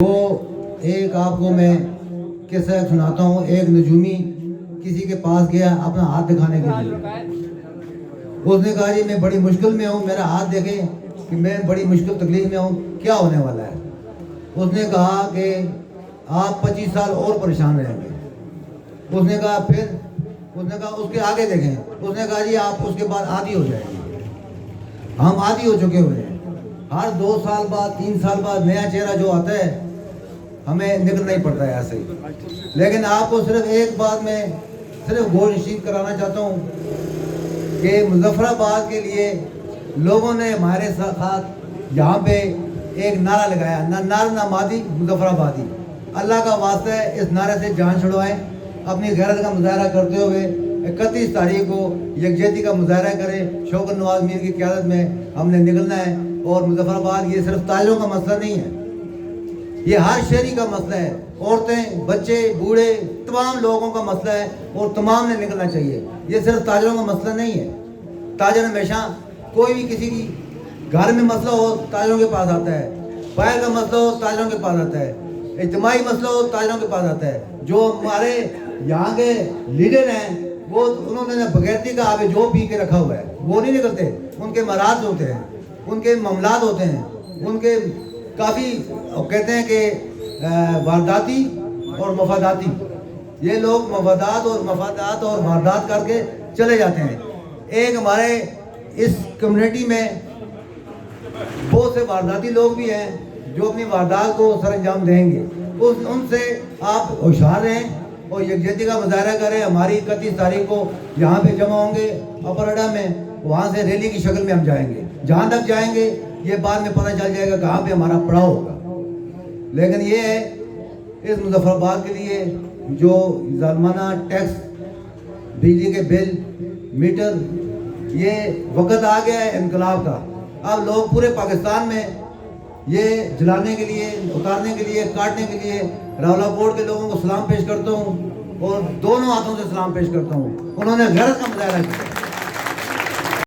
وہ ایک آپ کو میں قصہ سناتا ہوں۔ ایک نجومی کسی کے پاس گیا اپنا ہاتھ دکھانے کے لیے۔ اس نے کہا جی میں بڑی مشکل میں ہوں، میرا ہاتھ دیکھیں کہ میں بڑی مشکل تکلیف میں ہوں، کیا ہونے والا ہے؟ اس نے کہا کہ آپ 25 سال اور پریشان رہیں گے۔ اس نے کہا پھر؟ اس نے کہا اس کے آگے دیکھیں۔ اس نے کہا جی آپ اس کے بعد عادی ہو جائیں گے۔ ہم عادی ہو چکے ہوئے ہیں، ہر 2 سال بعد 3 سال بعد نیا چہرہ جو آتا ہے ہمیں نکلنا ہی پڑتا ہے ایسے ہی۔ لیکن آپ کو صرف ایک بات میں صرف غور نشین کرانا چاہتا ہوں کہ مظفر آباد کے لیے لوگوں نے ہمارے ساتھ یہاں پہ ایک نعرہ لگایا، نعرہ نامادی مظفر آبادی۔ اللہ کا واسطہ ہے اس نعرے سے جان چھڑوائیں، اپنی غیرت کا مظاہرہ کرتے ہوئے 31 تاریخ کو یکجہتی کا مظاہرہ کریں۔ شوکت نواز میر کی قیادت میں ہم نے نکلنا ہے، اور مظفر آباد یہ صرف تاجروں کا مسئلہ نہیں ہے، یہ ہر شہری کا مسئلہ ہے، عورتیں، بچے، بوڑھے، تمام لوگوں کا مسئلہ ہے، اور تمام نے نکلنا چاہیے۔ یہ صرف تاجروں کا مسئلہ نہیں ہے۔ تاجر ہمیشہ کوئی بھی کسی کی گھر میں مسئلہ ہو تاجروں کے پاس آتا ہے، پائے کا مسئلہ ہو تاجروں کے پاس آتا ہے، اجتماعی مسئلہ ہو تاجروں کے پاس آتا ہے۔ جو ہمارے یہاں کے لیڈر ہیں وہ انہوں نے بغیرتی کا آب جو پی کے رکھا ہوا ہے، وہ نہیں نکلتے۔ ان کے مراد ہوتے ہیں، ان کے معاملات ہوتے ہیں، ان کے کافی کہتے ہیں کہ وارداتی اور مفاداتی، یہ لوگ مفادات اور واردات کر کے چلے جاتے ہیں۔ ایک ہمارے اس کمیونٹی میں بہت سے وارداتی لوگ بھی ہیں جو اپنی واردات کو سر انجام دیں گے، ان سے آپ ہوشیار رہیں اور یکجہتی کا مظاہرہ کریں۔ ہماری 31 تاریخ کو یہاں پہ جمع ہوں گے اپر اڈا میں، وہاں سے ریلی کی شکل میں ہم جائیں گے۔ جہاں تک جائیں گے یہ بعد میں پتہ چل جائے گا کہاں پہ ہمارا پڑاؤ ہوگا، لیکن یہ ہے اس مظفر آباد کے لیے جو ظالمانہ ٹیکس، بجلی کے بل، میٹر، یہ وقت آ گیا ہے انقلاب کا۔ اب لوگ پورے پاکستان میں یہ جلانے کے لیے، اتارنے کے لیے، کاٹنے کے لیے راولاکوٹ کے لوگوں کو سلام پیش کرتا ہوں، اور دونوں ہاتھوں سے سلام پیش کرتا ہوں۔ انہوں نے غیرت کا مظاہرہ کیا۔